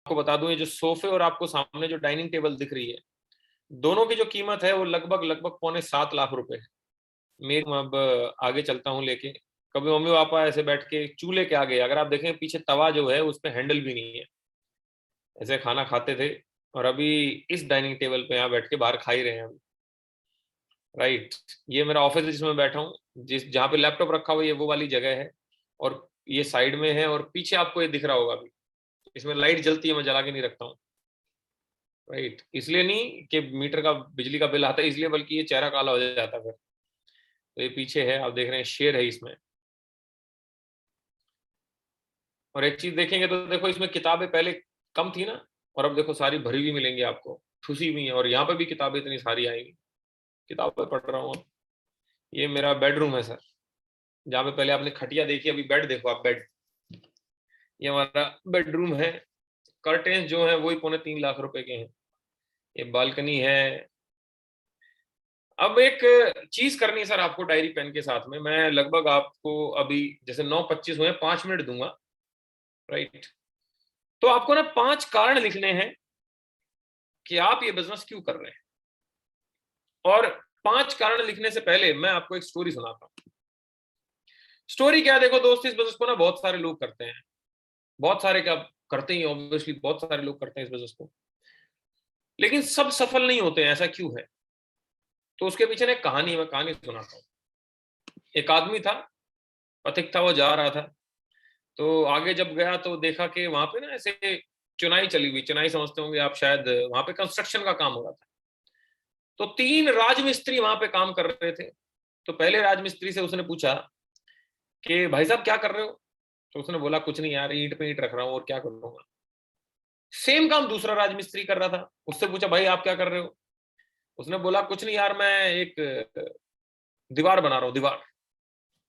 आपको बता दूं, ये जो सोफे और आपको सामने जो डाइनिंग टेबल दिख रही है, दोनों की जो कीमत है वो लगभग लगभग ₹7.25 है। मैं अब आगे चलता हूँ लेके। कभी मम्मी पापा ऐसे बैठ के चूल्हे के आगे, अगर आप देखें पीछे तवा जो है उस पे हैंडल भी नहीं है, ऐसे खाना खाते थे। और अभी इस डाइनिंग टेबल पे यहाँ बैठ के बाहर खा ही रहे हैं अभी। राइट, ये मेरा ऑफिस है जिसमें बैठा हूँ, जिस जहाँ पे लैपटॉप रखा हुआ है, ये वो वाली जगह है। और ये साइड में है, और पीछे आपको ये दिख रहा होगा अभी, इसमें लाइट जलती है, मैं जला के नहीं रखता हूँ। राइट, इसलिए नहीं कि मीटर का बिजली का बिल आता है इसलिए, बल्कि ये चेहरा काला हो जाता है फिर। तो ये पीछे है, आप देख रहे हैं शेर है इसमें। और एक चीज देखेंगे तो देखो, इसमें किताबें पहले कम थी ना, और अब देखो सारी भरी हुई मिलेंगी आपको, ठुसी हुई है। और यहाँ पे भी किताबें इतनी सारी आएंगी, किताबें पढ़ रहा हूँ। ये मेरा बेडरूम है सर, जहाँ पे पहले आपने खटिया देखी, अभी बेड देखो आप, बेड। ये हमारा बेडरूम है। कर्टेन जो है वही ₹3.25 लाख के हैं। ये बालकनी है। अब एक चीज करनी है सर आपको डायरी पेन के साथ में। मैं लगभग आपको अभी जैसे 9:25 हुए, 5 मिनट दूंगा। राइट, तो आपको ना 5 कारण लिखने हैं कि आप ये बिजनेस क्यों कर रहे हैं। और 5 कारण लिखने से पहले मैं आपको एक स्टोरी सुनाता हूँ। स्टोरी क्या है, देखो दोस्त, इस बिजनेस को ना बहुत सारे लोग करते हैं। बहुत सारे क्या करते ही, ऑब्वियसली बहुत सारे लोग करते हैं इस बिजनेस को, लेकिन सब सफल नहीं होते हैं। ऐसा क्यों है? तो उसके पीछे ना एक कहानी, मैं कहानी सुनाता हूँ। एक आदमी था, पथिक था, वो जा रहा था। तो आगे जब गया तो देखा कि वहां पे ना ऐसे चुनाई चली हुई, चुनाई समझते होंगे आप शायद, वहां पे कंस्ट्रक्शन का काम हो रहा था। तो 3 राजमिस्त्री वहां पे काम कर रहे थे। तो पहले राजमिस्त्री से उसने पूछा कि भाई साहब क्या कर रहे हो? तो उसने बोला कुछ नहीं यार, ईंट पे ईंट रख रहा हूँ और क्या करूंगा। सेम काम दूसरा राजमिस्त्री कर रहा था। उससे पूछा भाई आप क्या कर रहे हो? उसने बोला कुछ नहीं यार, मैं एक दीवार बना रहा हूँ, दीवार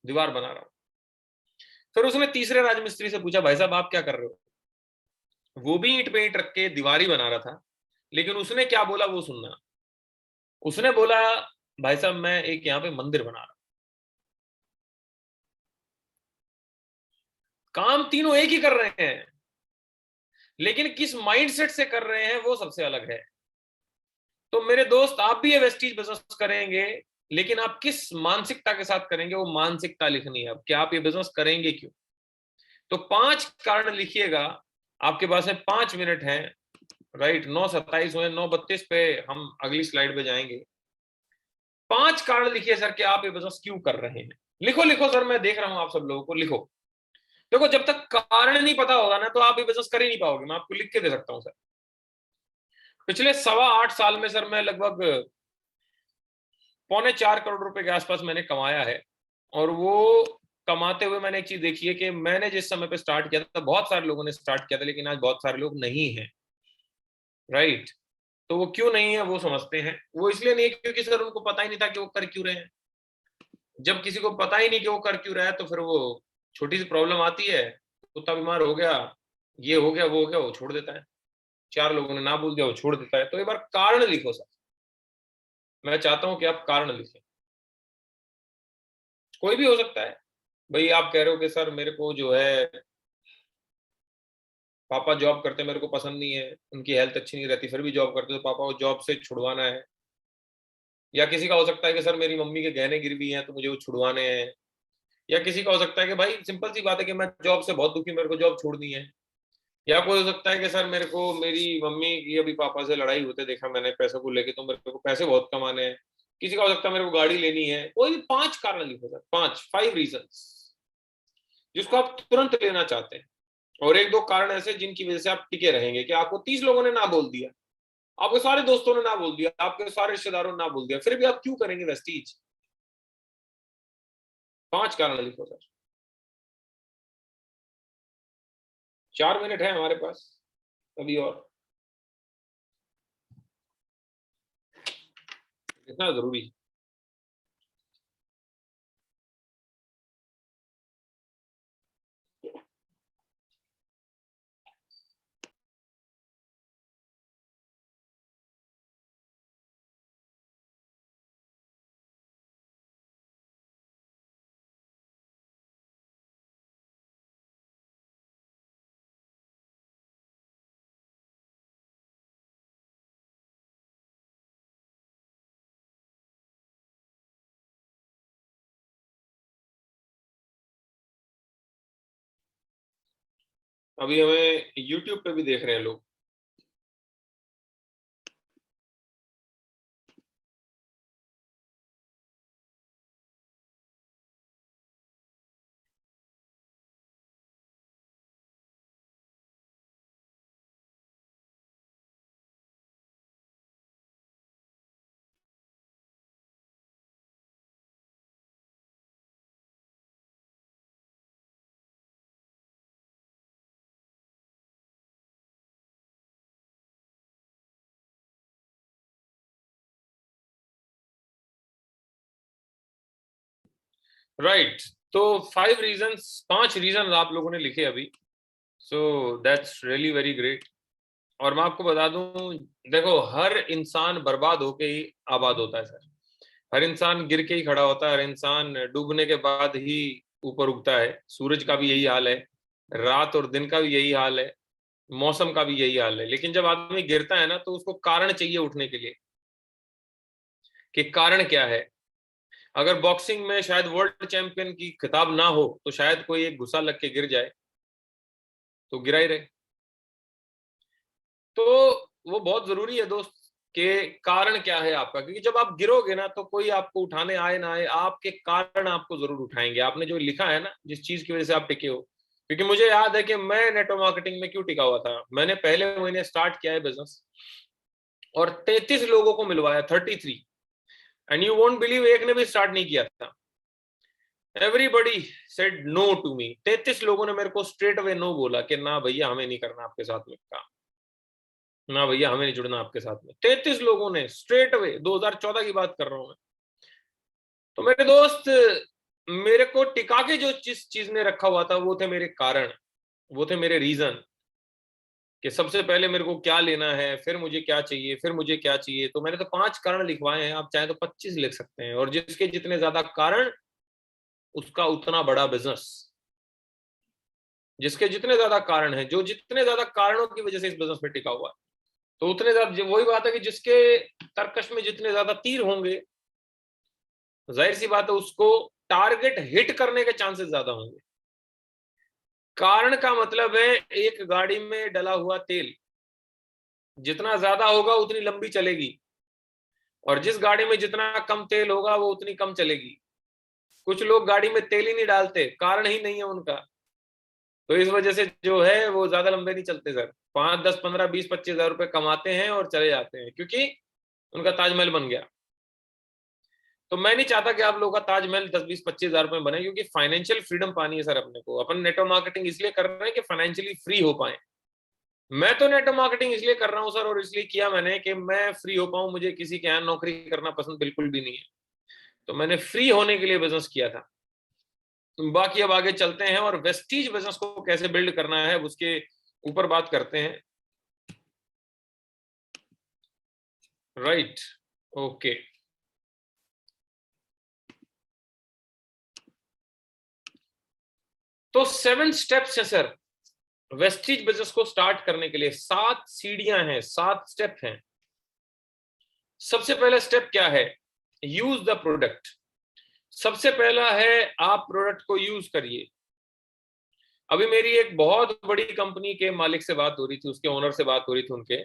दीवार बना रहा हूँ। फिर उसने तीसरे राजमिस्त्री से पूछा भाई साहब आप क्या कर रहे हो? वो भी ईंट पे ईंट रख के दीवार ही बना रहा था, लेकिन उसने क्या बोला वो सुनना। उसने बोला भाई साहब मैं एक यहाँ पे मंदिर बना रहा हूं। काम तीनों एक ही कर रहे हैं, लेकिन किस माइंडसेट से कर रहे हैं वो सबसे अलग है। तो मेरे दोस्त, आप भी ये वेस्टीज बिजनेस करेंगे, लेकिन आप किस मानसिकता के साथ करेंगे, वो मानसिकता लिखनी है अब, कि आप ये बिजनेस करेंगे क्यों। तो 5 कारण लिखिएगा। आपके पास में 5 मिनट है। राइट, 9:27 हुए, 9:32 पे हम अगली स्लाइड पे जाएंगे। 5 कारण लिखिए सर कि आप ये बिजनेस क्यों कर रहे हैं। लिखो लिखो सर, मैं देख रहा हूं आप सब लोगों को, लिखो। देखो जब तक कारण नहीं पता होगा ना, तो आप ये बिजनेस कर ही नहीं पाओगे। मैं आपको लिख के दे सकता हूं सर। पिछले 8.25 साल में सर मैं लगभग ₹4.25 करोड़ के आसपास मैंने कमाया है। और वो कमाते हुए मैंने एक चीज देखी है कि मैंने जिस समय पे स्टार्ट किया था, बहुत सारे लोगों ने स्टार्ट किया था, लेकिन आज बहुत सारे लोग नहीं है। राइट, तो वो क्यों नहीं है वो समझते हैं। वो इसलिए नहीं है क्योंकि सर उनको पता ही नहीं था कि वो कर क्यों रहे हैं। जब किसी को पता ही नहीं कि वो कर क्यों रहा है, तो फिर वो छोटी सी प्रॉब्लम आती है, कुत्ता बीमार हो गया, ये हो गया, वो हो गया, वो छोड़ देता है। 4 लोगों ने ना बोल दिया, वो छोड़ देता है। तो एक बार कारण लिखो सर। मैं चाहता हूं कि आप कारण लिखें। कोई भी हो सकता है। भाई आप कह रहे हो कि सर मेरे को जो है, पापा जॉब करते मेरे को पसंद नहीं है, उनकी हेल्थ अच्छी नहीं रहती, फिर भी जॉब करते, तो पापा को जॉब से छुड़वाना है। या किसी का हो सकता है कि सर मेरी मम्मी के गहने गिरवी हैं तो मुझे वो छुड़वाने हैं। या किसी का हो सकता है कि भाई सिंपल सी बात है कि मैं जॉब से बहुत दुखी, मेरे को जॉब छोड़नी है। या कोई हो सकता है कि सर मेरे को मेरी मम्मी की अभी पापा से लड़ाई होते देखा मैंने पैसों को लेके, तो मेरे को पैसे बहुत कमाने हैं। किसी का हो सकता है मेरे को गाड़ी लेनी है। कोई भी 5 कारण लिखो सर, 5 रीजन जिसको आप तुरंत लेना चाहते हैं। और एक दो कारण ऐसे जिनकी वजह से आप टिके रहेंगे, कि आपको 30 लोगों ने ना बोल दिया, आपके सारे दोस्तों ने ना बोल दिया, आपके सारे रिश्तेदारों ने ना बोल दिया, फिर भी आप क्यों करेंगे वेस्टीज। 5 कारण लिखो सर। 4 मिनट है हमारे पास अभी, और इतना जरूरी अभी हमें यूट्यूब पे भी देख रहे हैं लोग। राइट, तो 5 रीजन आप लोगों ने लिखे अभी, so that's really very great. और मैं आपको बता दूं, देखो हर इंसान बर्बाद होके ही आबाद होता है सर। हर इंसान गिर के ही खड़ा होता है, हर इंसान डूबने के बाद ही ऊपर उगता है। सूरज का भी यही हाल है, रात और दिन का भी यही हाल है, मौसम का भी यही हाल है। लेकिन जब आदमी गिरता है ना, तो उसको कारण चाहिए उठने के लिए, कि कारण क्या है। अगर बॉक्सिंग में शायद वर्ल्ड चैंपियन की खिताब ना हो, तो शायद कोई एक घुसा लग के गिर जाए तो गिरा ही रहे। तो वो बहुत जरूरी है दोस्त, कि कारण क्या है आपका, क्योंकि जब आप गिरोगे ना, तो कोई आपको उठाने आए ना आए, आपके कारण आपको जरूर उठाएंगे। आपने जो लिखा है ना, जिस चीज की वजह से आप टिके हो, क्योंकि मुझे याद है कि मैं नेटवर्क मार्केटिंग में क्यों टिका हुआ था। मैंने पहले महीने स्टार्ट किया है बिजनेस, और 33 लोगों को मिलवाया, 33। एंड यू वोंट बिलीव, एक ने भी स्टार्ट नहीं किया था। Everybody said no to me. 33 लोगों ने मेरे को स्ट्रेट अवे नो बोला कि ना भैया, हमें नहीं करना आपके साथ में काम, ना भैया हमें नहीं जुड़ना आपके साथ में। 33 लोगों ने स्ट्रेट अवे, 2014 की बात कर रहा हूं मैं। तो मेरे दोस्त, मेरे को टिका के जो चीज ने रखा हुआ था, वो थे मेरे कारण, वो थे मेरे रीजन, कि सबसे पहले मेरे को क्या लेना है, फिर मुझे क्या चाहिए, फिर मुझे क्या चाहिए। तो मैंने तो 5 कारण लिखवाए हैं, आप चाहे तो 25 लिख सकते हैं। और जिसके जितने ज्यादा कारण, उसका उतना बड़ा बिजनेस। जिसके जितने ज्यादा कारण हैं, जो जितने ज्यादा कारणों की वजह से इस बिजनेस में टिका हुआ है, तो उतने ज्यादा, वही बात है कि जिसके तरकश में जितने ज्यादा तीर होंगे, जाहिर सी बात है उसको टारगेट हिट करने के चांसेस ज्यादा होंगे। कारण का मतलब है, एक गाड़ी में डला हुआ तेल जितना ज्यादा होगा उतनी लंबी चलेगी, और जिस गाड़ी में जितना कम तेल होगा वो उतनी कम चलेगी। कुछ लोग गाड़ी में तेल ही नहीं डालते, कारण ही नहीं है उनका, तो इस वजह से जो है वो ज्यादा लंबे नहीं चलते सर। 5, 10, 15, 20, 25 हजार रुपए कमाते हैं और चले जाते हैं, क्योंकि उनका ताजमहल बन गया। तो मैं नहीं चाहता कि आप लोगों का ताजमहल 10, 20, 25 हजार रुपए में बने, क्योंकि फाइनेंशियल फ्रीडम पानी है सर अपने को। अपन नेटवर्क मार्केटिंग इसलिए कर रहे हैं कि फाइनेंशियली फ्री हो पाए। मैं तो नेटवर्क मार्केटिंग इसलिए कर रहा हूं सर, और इसलिए किया मैंने कि मैं फ्री हो पाऊं। मुझे किसी के यहाँ नौकरी करना पसंद बिल्कुल भी नहीं है, तो मैंने फ्री होने के लिए बिजनेस किया था। बाकी अब आगे चलते हैं, और वेस्टीज बिजनेस को कैसे बिल्ड करना है उसके ऊपर बात करते हैं। Right, okay. तो 7 स्टेप्स है सर वेस्टीज बिजनेस को स्टार्ट करने के लिए। 7 सीढ़ियां हैं, 7 स्टेप हैं। सबसे पहला स्टेप क्या है? Use the product. सबसे पहला है, आप प्रोडक्ट को यूज करिए। अभी मेरी एक बहुत बड़ी कंपनी के मालिक से बात हो रही थी, उसके ओनर से बात हो रही थी उनके।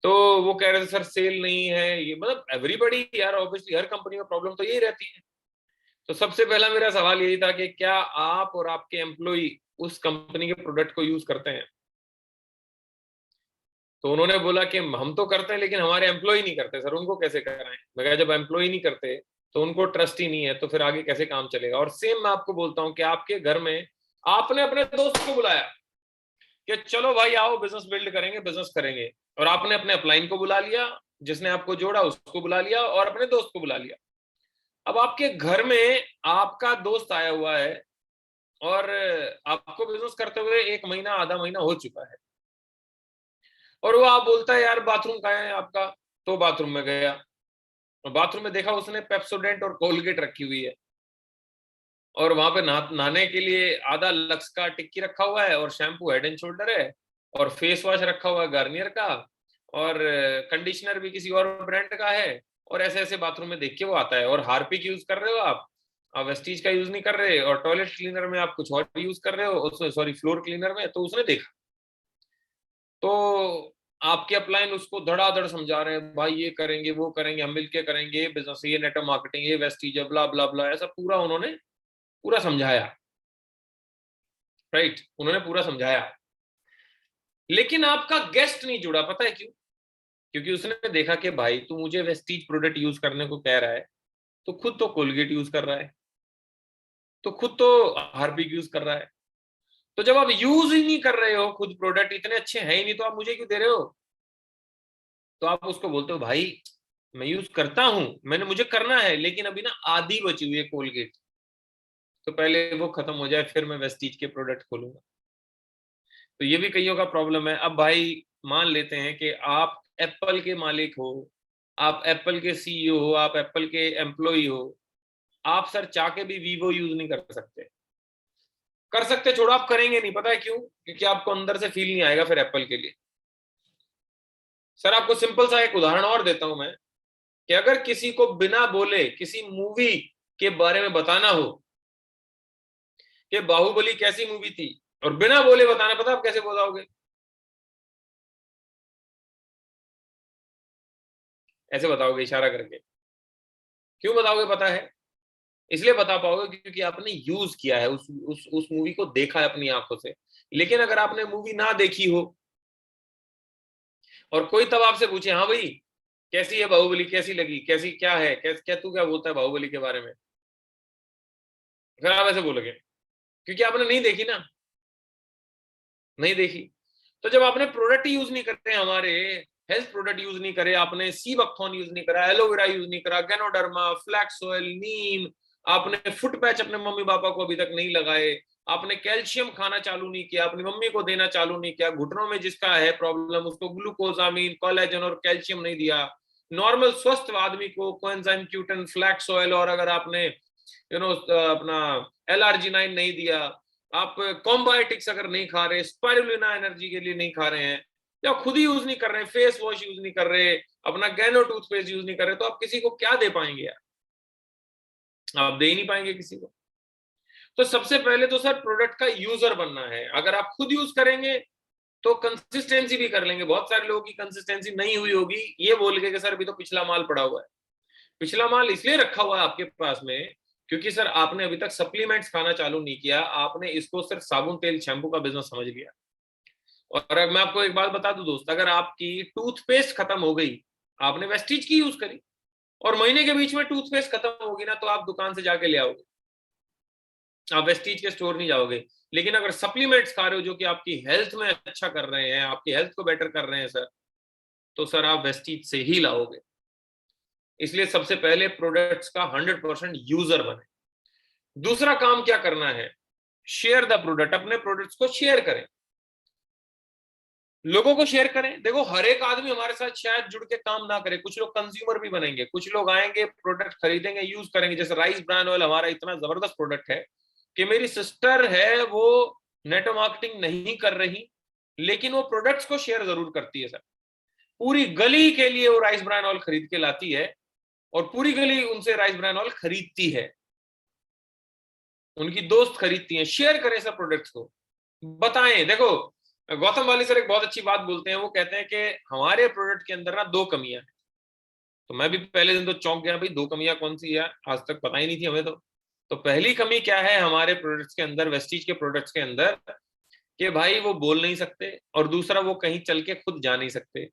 तो वो कह रहे थे सर सेल नहीं है, ये मतलब एवरीबडी यार, ऑब्वियसली हर कंपनी में प्रॉब्लम तो यही रहती है। तो सबसे पहला मेरा सवाल यही था कि क्या आप और आपके एम्प्लॉय उस कंपनी के प्रोडक्ट को यूज करते हैं? तो उन्होंने बोला कि हम तो करते हैं, लेकिन हमारे एम्प्लॉय नहीं करते सर, उनको कैसे कराएं। मैं कहा जब एम्प्लॉय नहीं करते तो उनको ट्रस्ट ही नहीं है, तो फिर आगे कैसे काम चलेगा। और सेम मैं आपको बोलता हूं कि आपके घर में आपने अपने दोस्त को बुलाया कि चलो भाई आओ बिजनेस बिल्ड करेंगे, बिजनेस करेंगे, और आपने अपने अपलाइन को बुला लिया, जिसने आपको जोड़ा उसको बुला लिया, और अपने दोस्त को बुला लिया। अब आपके घर में आपका दोस्त आया हुआ है, और आपको बिजनेस करते हुए 1 महीना, आधा महीना हो चुका है, और वो आप बोलता है यार बाथरूम कहाँ है आपका। तो बाथरूम में गया, और बाथरूम में देखा उसने पेप्सोडेंट और कोलगेट रखी हुई है, और वहां पे नहाने के लिए आधा लक्स का टिक्की रखा हुआ है, और शैम्पू हेड एंड शोल्डर है, और फेस वॉश रखा हुआ है गार्नियर का, और कंडीशनर भी किसी और ब्रांड का है। और ऐसे ऐसे बाथरूम में देख के वो आता है, और हार्पिक यूज कर रहे हो आप, आप वेस्टीज का यूज नहीं कर रहे और टॉयलेट क्लीनर में आप कुछ और यूज कर रहे हो, उसमें सॉरी फ्लोर क्लीनर में, तो उसने देखा, तो आपके अपलाइन उसको धड़ाधड़ समझा रहे हैं, भाई ये करेंगे वो करेंगे, हम मिलके करेंगे, ये बिजनेस, ये नेटवर्क मार्केटिंग, ये वेस्टीज, ब्ला ब्ला ब्ला, ऐसा पूरा उन्होंने पूरा समझाया, राइट, उन्होंने पूरा समझाया। लेकिन आपका गेस्ट नहीं जुड़ा, पता है क्यों? क्योंकि उसने देखा कि भाई तू मुझे वेस्टीज प्रोडक्ट यूज करने को कह रहा है, तो खुद तो कोलगेट यूज कर रहा है, तो खुद तो हार्पिक यूज कर रहा है, तो जब आप यूज ही नहीं कर रहे हो खुद, प्रोडक्ट इतने अच्छे हैं ही नहीं, तो आप मुझे क्यों दे रहे हो? तो आप उसको बोलते हो भाई मैं यूज करता हूं, मैंने, मुझे करना है, लेकिन अभी ना आधी बची हुई है कोलगेट, तो पहले वो खत्म हो जाए फिर मैं वेस्टीज के प्रोडक्ट खोलूंगा। तो ये भी कईयों का प्रॉब्लम है। अब भाई मान लेते हैं कि आप एप्पल के मालिक हो, आप एप्पल के सीईओ हो, आप एप्पल के एम्प्लॉय हो, आप सर चाह के भी वीवो यूज नहीं कर सकते, कर सकते छोड़ो, आप करेंगे नहीं, पता है क्यों? क्योंकि आपको अंदर से फील नहीं आएगा फिर एप्पल के लिए। सर आपको सिंपल सा एक उदाहरण और देता हूं मैं, कि अगर किसी को बिना बोले किसी मूवी के बारे में बताना हो कि बाहुबली कैसी मूवी थी, और बिना बोले बताना, पता आप कैसे बताओगे? ऐसे बताओगे इशारा करके। क्यों बताओगे पता है? इसलिए बता पाओगे क्योंकि आपने यूज किया है, उस मूवी को देखा है अपनी आंखों से। लेकिन अगर आपने मूवी ना देखी हो और कोई तब आपसे पूछे, हाँ भाई कैसी है बाहुबली, कैसी लगी, कैसी क्या है, क्या तू क्या बोलता है बाहुबली के बारे में, फिर आप ऐसे बोलोगे क्योंकि आपने नहीं देखी ना, नहीं देखी। तो जब आपने प्रोडक्ट यूज नहीं करते, हमारे हेल्थ प्रोडक्ट यूज नहीं करे, आपने सी बकथॉर्न यूज नहीं करा, एलोवेरा यूज नहीं करा, गैनोडर्मा, फ्लैक्स ऑयल, नीम, आपने फुट पैच अपने मम्मी पापा को अभी तक नहीं लगाए, आपने कैल्शियम खाना चालू नहीं किया, अपनी मम्मी को देना चालू नहीं किया, घुटनों में जिसका है प्रॉब्लम उसको ग्लूकोजामिन, कोलेजन और कैल्शियम नहीं दिया, नॉर्मल स्वस्थ आदमी को कोएंजाइम क्यूटन, फ्लैक्स ऑयल, और अगर आपने अपना LRG9 नहीं दिया, आप कॉम्बायोटिक्स अगर नहीं खा रहे, स्पाइरुलिना एनर्जी के लिए नहीं खा रहे हैं, या खुद ही यूज नहीं कर रहे, फेस वॉश यूज नहीं कर रहे, अपना गैनो टूथपेस्ट यूज नहीं कर रहे, तो आप किसी को क्या दे पाएंगे यार? आप दे ही नहीं पाएंगे किसी को। तो सबसे पहले तो सर प्रोडक्ट का यूजर बनना है। अगर आप खुद यूज करेंगे तो कंसिस्टेंसी भी कर लेंगे। बहुत सारे लोगों की कंसिस्टेंसी नहीं हुई होगी ये बोल के कि सर अभी तो पिछला माल पड़ा हुआ है। पिछला माल इसलिए रखा हुआ है आपके पास में क्योंकि सर आपने अभी तक सप्लीमेंट्स खाना चालू नहीं किया, आपने इसको सिर्फ साबुन तेल शैम्पू का बिजनेस समझ लिया। और अगर मैं आपको एक बात बता दूं दोस्त, अगर आपकी टूथपेस्ट खत्म हो गई, आपने वेस्टीज की यूज करी, और महीने के बीच में टूथपेस्ट खत्म होगी ना, तो आप दुकान से जाके ले आओगे, आप वेस्टीज के स्टोर नहीं जाओगे। लेकिन अगर सप्लीमेंट्स खा रहे हो जो कि आपकी हेल्थ में अच्छा कर रहे हैं, आपकी हेल्थ को बेटर कर रहे हैं सर, तो सर आप वेस्टीज से ही लाओगे। इसलिए सबसे पहले प्रोडक्ट्स का 100% यूजर बने। दूसरा काम क्या करना है? शेयर द प्रोडक्ट, अपने प्रोडक्ट्स को शेयर करें, लोगों को शेयर करें। देखो हर एक आदमी हमारे साथ शायद जुड़ के काम ना करे, कुछ लोग कंज्यूमर भी बनेंगे, कुछ लोग आएंगे प्रोडक्ट खरीदेंगे, यूज करेंगे। जैसे राइस ब्रांड ऑयल हमारा इतना जबरदस्त प्रोडक्ट है कि मेरी सिस्टर है, वो नेटवर्क मार्केटिंग नहीं कर रही, लेकिन वो प्रोडक्ट्स को शेयर जरूर करती है सर। पूरी गली के लिए वो राइस ब्रांड ऑयल खरीद के लाती है, और पूरी गली उनसे राइस ब्रांड ऑयल खरीदती है, उनकी दोस्त खरीदती हैं। शेयर करें सब प्रोडक्ट्स को, बताएं। देखो गौतम वाली सर एक बहुत अच्छी बात बोलते हैं, वो कहते हैं कि हमारे प्रोडक्ट के अंदर ना 2 कमियां हैं। तो मैं भी पहले दिन तो चौंक गया, भाई 2 कमियां कौन सी है, आज तक पता ही नहीं थी हमें। तो पहली कमी क्या है हमारे प्रोडक्ट्स के अंदर, वेस्टीज के प्रोडक्ट्स के अंदर, कि भाई वो बोल नहीं सकते, और दूसरा वो कहीं चल के खुद जा नहीं सकते।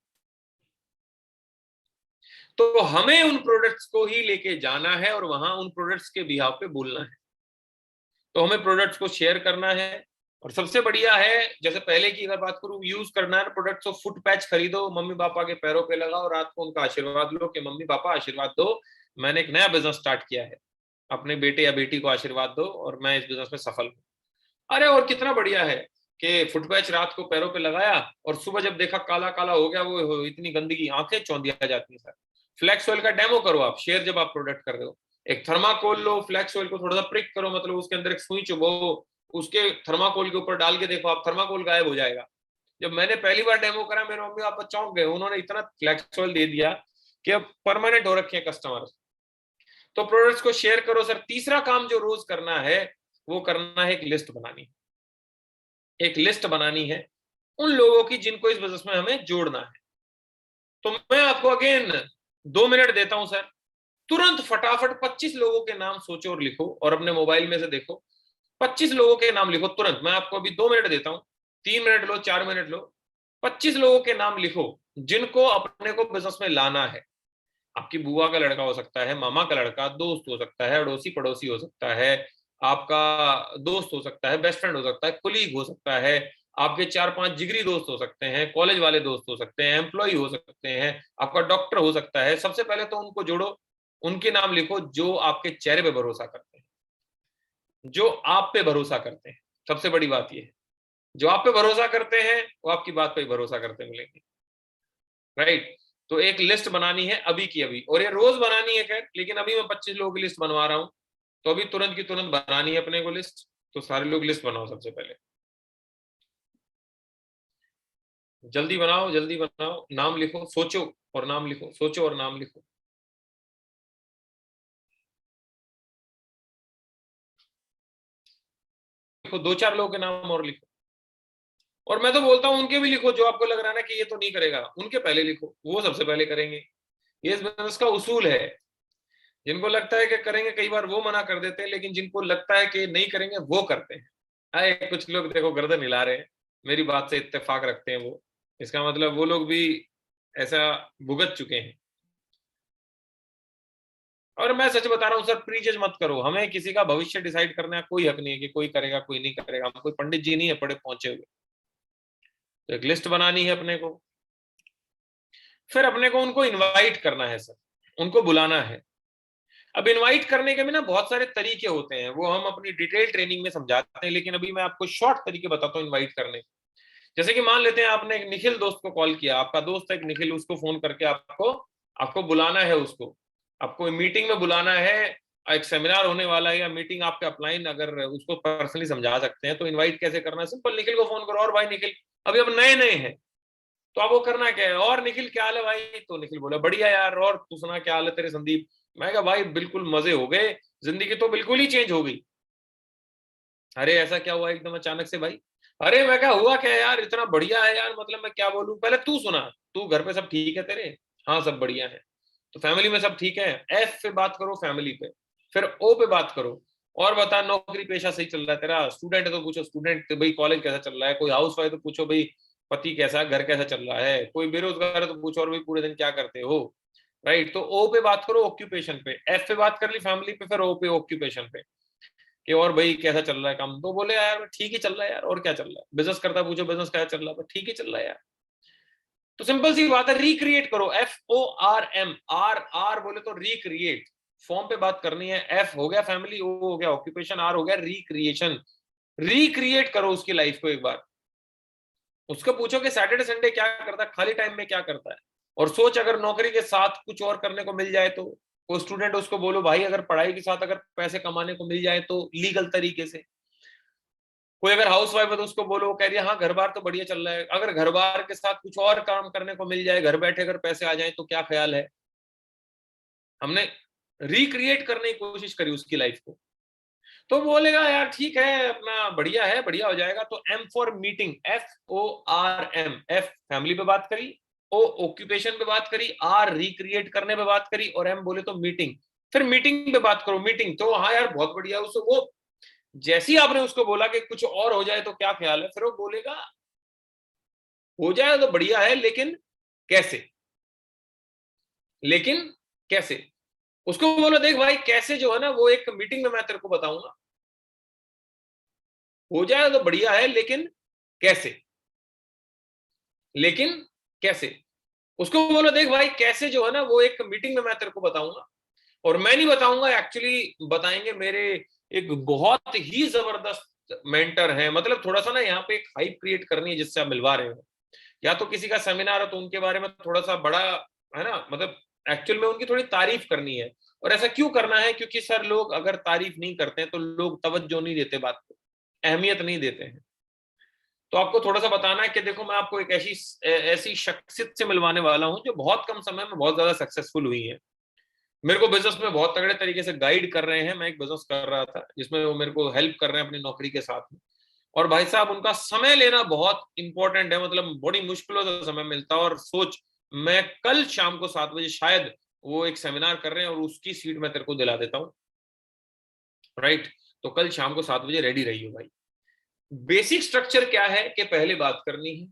तो हमें उन प्रोडक्ट्स को ही लेके जाना है और वहां उन प्रोडक्ट्स के बिहाफ पे बोलना है। तो हमें प्रोडक्ट्स को शेयर करना है। और सबसे बढ़िया है, जैसे पहले की अगर बात करूं, यूज करना है प्रोडक्ट्स को, फुट पैच खरीदो, मम्मी पापा के पैरों पे लगाओ, रात को उनका आशीर्वाद लो कि मम्मी पापा आशीर्वाद दो, मैंने एक नया बिजनेस स्टार्ट किया है, अपने बेटे या बेटी को आशीर्वाद दो और मैं इस बिजनेस में सफल हूं। अरे और कितना बढ़िया है कि फुट पैच रात को पैरों पे लगाया और सुबह जब देखा काला काला हो गया, वो इतनी गंदगी, आंखें चौंधिया जाती है सर। फ्लैक्स ऑयल का डेमो करो आप, शेयर जब आप प्रोडक्ट कर रहे हो, एक थर्माकोल लो, फ्लैक्स ऑयल को थोड़ा सा प्रिक करो, मतलब उसके अंदर एक सुई चुभो, उसके थर्माकोल के ऊपर डाल के देखो आप, थर्माकोल गायब हो जाएगा। जब मैंने पहली बार डेमो करा, मेरे मम्मी पापा चौंक गए, उन्होंने इतना फ्लैक्स ऑयल दे दिया कि अब परमानेंट हो रखे हैं कस्टमर। तो प्रोडक्ट्स को शेयर करो सर। तीसरा काम जो रोज करना है वो करना है एक लिस्ट बनानी, एक लिस्ट बनानी है उन लोगों की जिनको इस बिजनेस में हमें जोड़ना है। तो मैं आपको अगेन 2 मिनट देता हूं सर, तुरंत फटाफट 25 लोगों के नाम सोचो और लिखो, और अपने मोबाइल में से देखो 25 लोगों के नाम लिखो तुरंत। मैं आपको अभी 2 मिनट देता हूं, 3 मिनट लो, 4 मिनट लो, 25 लोगों के नाम लिखो जिनको अपने को बिजनेस में लाना है। आपकी बुआ का लड़का हो सकता है, मामा का लड़का, दोस्त हो सकता है, अड़ोसी पड़ोसी हो सकता है, आपका दोस्त हो सकता है, बेस्ट फ्रेंड हो सकता है, कुलीग हो सकता है, आपके 4-5 जिगरी दोस्त हो सकते हैं, कॉलेज वाले दोस्त हो सकते हैं, एम्प्लॉय हो सकते हैं, आपका डॉक्टर हो सकता है। सबसे पहले तो उनको जोड़ो, उनके नाम लिखो जो आपके चेहरे पे भरोसा करते हैं, जो आप पे भरोसा करते हैं। सबसे बड़ी बात यह है, जो आप पे भरोसा करते हैं वो आपकी बात पे भरोसा करते मिलेंगे, राइट। तो एक लिस्ट बनानी है अभी की अभी, और ये रोज बनानी है खैर, लेकिन अभी मैं 25 लोगों की लिस्ट बनवा रहा हूं, तो अभी तुरंत की तुरंत बनानी है अपने को लिस्ट। तो सारे लोग लिस्ट बनाओ, सबसे पहले जल्दी बनाओ, जल्दी बनाओ, नाम लिखो, सोचो और नाम लिखो, सोचो और नाम लिखो। लिखो, 2-4 लोगों के नाम और लिखो, और मैं तो बोलता हूं उनके भी लिखो जो आपको लग रहा है ना कि ये तो नहीं करेगा, उनके पहले लिखो, वो सबसे पहले करेंगे। ये इस बिजनेस का उसूल है। जिनको लगता है कि करेंगे, कई बार वो मना कर देते हैं, लेकिन जिनको लगता है कि नहीं करेंगे वो करते हैं। आए कुछ लोग देखो गर्दन हिला रहे हैं, मेरी बात से इत्तेफाक रखते हैं वो, इसका मतलब वो लोग भी ऐसा भुगत चुके हैं। और मैं सच बता रहा हूं सर, प्रीजज मत करो, हमें किसी का भविष्य डिसाइड करने का कोई हक नहीं है कि कोई करेगा कोई नहीं करेगा। हम कोई पंडित जी नहीं है पढ़े पहुंचे हुए। तो एक लिस्ट बनानी है अपने को, फिर अपने को उनको इनवाइट करना है सर, उनको बुलाना है। अब इनवाइट करने के भी ना बहुत सारे तरीके होते हैं, वो हम अपनी डिटेल ट्रेनिंग में समझाते हैं, लेकिन अभी मैं आपको शॉर्ट तरीके बताता हूँ इनवाइट करने के। जैसे कि मान लेते हैं आपने एक निखिल दोस्त को कॉल किया, आपका दोस्त है एक निखिल, उसको फोन करके आपको आपको बुलाना है, उसको आपको मीटिंग में बुलाना है, एक सेमिनार होने वाला है या मीटिंग आपके अपलाइन, अगर उसको पर्सनली समझा सकते हैं तो इनवाइट कैसे करना है, सिंपल निखिल को फोन करो, और भाई निखिल अभी अब नए नए हैं तो आपको करना क्या है, और निखिल क्या हाल है भाई, तो निखिल बोला बढ़िया यार, और तू सुना क्या हाल है तेरे संदीप। मैं कहा भाई बिल्कुल मजे हो गए, जिंदगी तो बिल्कुल ही चेंज हो गई। अरे ऐसा क्या हुआ एकदम अचानक से भाई। अरे मैं क्या हुआ क्या यार, इतना बढ़िया है यार, मतलब मैं क्या बोलूं, पहले तू सुना, तू घर पे सब ठीक है तेरे। हाँ सब बढ़िया है। तो फैमिली में सब ठीक है। एफ पे बात करो फैमिली पे, फिर ओ पे बात करो, और बता नौकरी पेशा सही चल रहा है तेरा, स्टूडेंट है तो पूछो स्टूडेंट भाई कॉलेज कैसा चल रहा है, कोई हाउस वाइफ तो पूछो भाई पति कैसा, घर कैसा चल रहा है, कोई बेरोजगार है तो पूछो और भाई पूरे दिन क्या करते हो, राइट। तो ओ पे बात करो ऑक्यूपेशन पे, एफ पे बात कर ली फैमिली पे, फिर ओ पे ऑक्यूपेशन पे कि और भाई कैसा चल रहा है काम, तो बोले यार ठीक ही चल रहा है यार, और क्या चल रहा है, बिजनेस करता पूछो बिजनेस क्या चल रहा है, ठीक ही चल रहा है यार। तो सिंपल सी बात है, रिक्रिएट करो, FORM, आर आर बोले तो रिक्रिएट, फॉर्म पे बात करनी है। एफ हो गया फैमिली, ओ हो गया ऑक्यूपेशन, आर हो गया रिक्रिएशन। रिक्रिएट करो उसकी लाइफ को एक बार, उसको पूछो कि सैटरडे संडे क्या करता है, खाली टाइम में क्या करता है, और सोच अगर नौकरी के साथ कुछ और करने को मिल जाए तो। कोई स्टूडेंट उसको बोलो भाई अगर पढ़ाई के साथ अगर पैसे कमाने को मिल जाए तो लीगल तरीके से। कोई अगर हाउस वाइफ है तो उसको बोलो, वो कह रही है हाँ घर बार तो बढ़िया चल रहा है, अगर घर बार के साथ कुछ और काम करने को मिल जाए, घर बैठे अगर पैसे आ जाए तो क्या ख्याल है। हमने रिक्रिएट करने की कोशिश करी उसकी लाइफ को। तो बोलेगा यार ठीक है अपना बढ़िया है, बढ़िया हो जाएगा। तो M for meeting, FORM, F family पे बात करी, ओ ऑक्यूपेशन पे बात करी, आर रिक्रिएट करने पे बात करी, और एम बोले तो मीटिंग। फिर मीटिंग पे बात करो, मीटिंग तो हाँ यार बहुत बढ़िया, उसको वो जैसे ही आपने उसको बोला कि कुछ और हो जाए तो क्या ख्याल है, फिर वो बोलेगा हो जाए तो बढ़िया है, लेकिन कैसे, लेकिन कैसे। उसको बोलो देख भाई कैसे जो है ना वो एक मीटिंग में मैं तेरे को बताऊंगा, हो जाए तो बढ़िया है लेकिन कैसे, लेकिन कैसे। उसको बोलो देख भाई कैसे जो है ना वो एक मीटिंग में मैं तेरे को बताऊंगा, और मैं नहीं बताऊंगा एक्चुअली बताएंगे मेरे एक बहुत ही जबरदस्त मेंटर है। मतलब थोड़ा सा ना यहाँ पे एक हाइप क्रिएट करनी है जिससे आप मिलवा रहे हो, या तो किसी का सेमिनार है तो उनके बारे में थोड़ा सा बड़ा है ना, मतलब एक्चुअल में उनकी थोड़ी तारीफ करनी है। और ऐसा क्यों करना है, क्योंकि सर लोग अगर तारीफ नहीं करते हैं तो लोग तवज्जो नहीं देते, बात को अहमियत नहीं देते हैं। तो आपको थोड़ा सा बताना है कि देखो मैं आपको एक ऐसी ऐसी शख्सियत से मिलवाने वाला हूं जो बहुत कम समय में बहुत ज्यादा सक्सेसफुल हुई है, मेरे को बिजनेस में बहुत तगड़े तरीके से गाइड कर रहे हैं। मैं एक बिजनेस कर रहा था जिसमें वो मेरे को हेल्प कर रहे हैं अपनी नौकरी के साथ में। और भाई साहब उनका समय लेना बहुत इंपॉर्टेंट है, मतलब बड़ी मुश्किलों से समय मिलता है। और सोच, मैं कल शाम को 7 बजे शायद वो एक सेमिनार कर रहे हैं और उसकी सीट मैं तेरे को दिला देता हूँ, राइट। तो कल शाम को 7 बजे रेडी रहिए भाई। बेसिक स्ट्रक्चर क्या है कि पहले बात करनी है,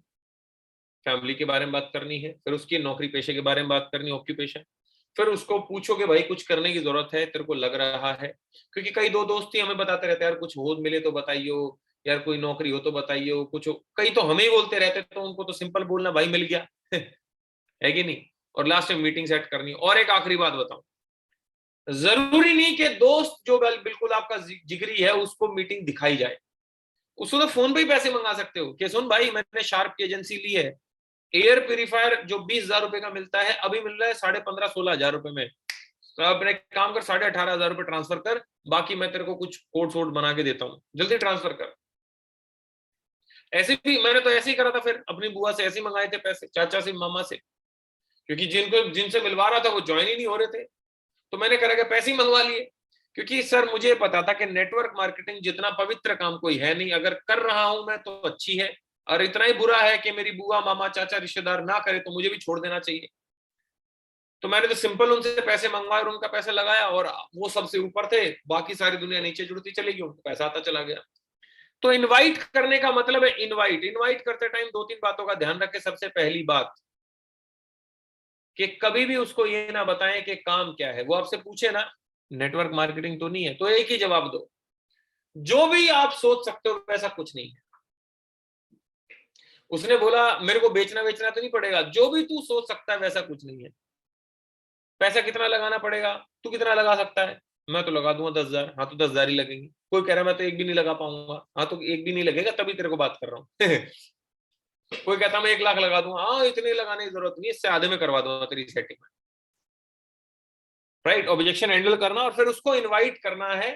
फैमिली के बारे में बात करनी है, फिर उसकी नौकरी पेशे के बारे में बात करनी है, ऑक्यूपेशन। फिर उसको पूछो कि भाई कुछ करने की जरूरत है, तेरे को लग रहा है, क्योंकि कई दो दोस्त ही हमें बताते रहते हैं यार कुछ हो मिले तो बताइयो, यार कोई नौकरी हो तो बताइयो, कुछ हो, कई तो हमें ही बोलते रहते, तो उनको तो सिंपल बोलना भाई मिल गया है कि नहीं। और लास्ट में मीटिंग सेट करनी। और एक आखिरी बात बताऊं, जरूरी नहीं कि दोस्त जो बिल्कुल आपका जिगरी है उसको मीटिंग दिखाई जाए। उसको तो फोन पे ही पैसे मंगा सकते हो कि सुन भाई मैंने शार्प की एजेंसी ली है, एयर प्यूरिफायर जो 20,000 रुपए का मिलता है अभी मिल रहा है 15,500-16,000 रुपए में। तो अपने काम कर 18,500 रुपए ट्रांसफर कर, बाकी मैं तेरे को कुछ कोड सोड बना के देता हूँ, जल्दी ट्रांसफर कर। ऐसे भी मैंने तो ऐसे ही करा था, फिर अपनी बुआ से ऐसे ही मंगाए थे पैसे, चाचा से, मामा से, क्योंकि जिनसे मिलवा रहा था वो ज्वाइन ही नहीं हो रहे थे, तो मैंने करा कि पैसे ही मंगवा लिए। क्योंकि सर मुझे पता था कि नेटवर्क मार्केटिंग जितना पवित्र काम कोई है नहीं, अगर कर रहा हूं मैं तो अच्छी है, और इतना ही बुरा है कि मेरी बुआ, मामा, चाचा, रिश्तेदार ना करे तो मुझे भी छोड़ देना चाहिए। तो मैंने तो सिंपल उनसे पैसे मंगवाए और उनका पैसा लगाया, और वो सबसे ऊपर थे, बाकी सारी दुनिया नीचे जुड़ती चली गई, उनको पैसा आता चला गया। तो इनवाइट करने का मतलब है इनवाइट। इनवाइट करते टाइम 2-3 बातों का ध्यान रखें। सबसे पहली बात कि कभी भी उसको ये ना बताएं कि काम क्या है। वो आपसे पूछे ना नेटवर्क मार्केटिंग तो नहीं है, तो एक ही जवाब दो, जो भी आप सोच सकते हो वैसा कुछ नहीं है। उसने बोला मेरे को बेचना बेचना तो नहीं पड़ेगा, जो भी तू सोच सकता है वैसा कुछ नहीं है। पैसा कितना लगाना पड़ेगा, तू कितना लगा सकता है? मैं तो लगा दूंगा 10,000। हाँ तो 10,000 ही लगेंगे। कोई कह रहा है मैं तो एक भी नहीं लगा पाऊंगा। हाँ तो एक भी नहीं लगेगा, तभी तेरे को बात कर रहा हूँ कोई कहता मैं 1 लाख लगा दूंगा। हाँ इतने लगाने की जरूरत नहीं, इससे आधे में करवा दूंगा तेरी सेटिंग में, राइट। ऑब्जेक्शन हैंडल करना और फिर उसको इनवाइट करना है,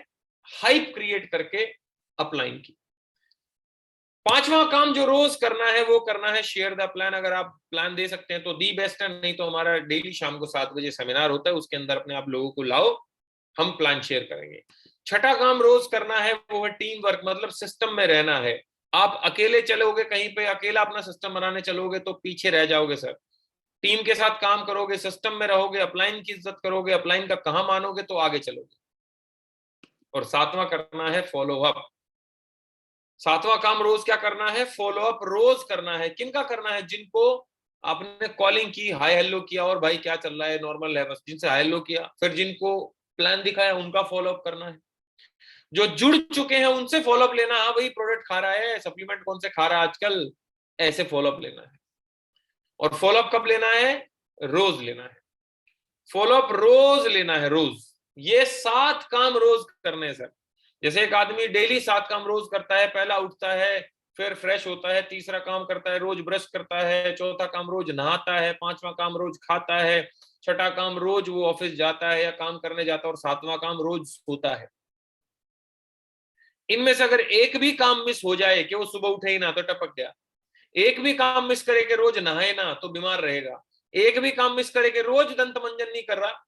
हाइप क्रिएट करके अपलाइन की। 5वां काम जो रोज करना है वो करना है शेयर द प्लान। अगर आप प्लान दे सकते हैं तो दी बेस्ट है, नहीं तो हमारा डेली शाम को 7 बजे सेमिनार होता है, उसके अंदर अपने आप लोगों को लाओ, हम प्लान शेयर करेंगे। छठा काम रोज करना है वो है टीम वर्क, मतलब सिस्टम में रहना है। आप अकेले चलोगे कहीं पे, अकेला अपना सिस्टम बनाने चलोगे तो पीछे रह जाओगे सर। टीम के साथ काम करोगे, सिस्टम में रहोगे, अपलाइन की इज्जत करोगे, अपलाइन का कहां मानोगे तो आगे चलोगे। और 7वां करना है फॉलो अप। 7वां काम रोज क्या करना है? फॉलो अप रोज करना है। किनका करना है? जिनको आपने कॉलिंग की, हाय हेलो किया और भाई क्या चल रहा है, नॉर्मल है बस, जिनसे हाय हेलो किया, फिर जिनको प्लान दिखाया उनका फॉलो अप करना है। जो जुड़ चुके हैं उनसे फॉलो अप लेना। हाँ भाई प्रोडक्ट खा रहा है, सप्लीमेंट कौन से खा रहा है आजकल, ऐसे फॉलो अप लेना है। और फॉलो अप कब लेना है? रोज लेना है। फॉलो अप रोज लेना है, रोज। ये 7 काम रोज करने हैं सर। जैसे एक आदमी डेली 7 काम रोज करता है, पहला उठता है, फिर फ्रेश होता है, तीसरा काम करता है रोज ब्रश करता है, चौथा काम रोज नहाता है, 5वां काम रोज खाता है, छठा काम रोज वो ऑफिस जाता है या काम करने जाता है, और 7वां काम रोज सोता है। इनमें से अगर एक भी काम मिस हो जाए कि वो सुबह उठे ही ना तो टपक गया, एक भी काम मिस करे कि रोज नहाए ना तो बीमार रहेगा, एक भी काम मिस करे कि रोज दंत मंजन नहीं कर रहा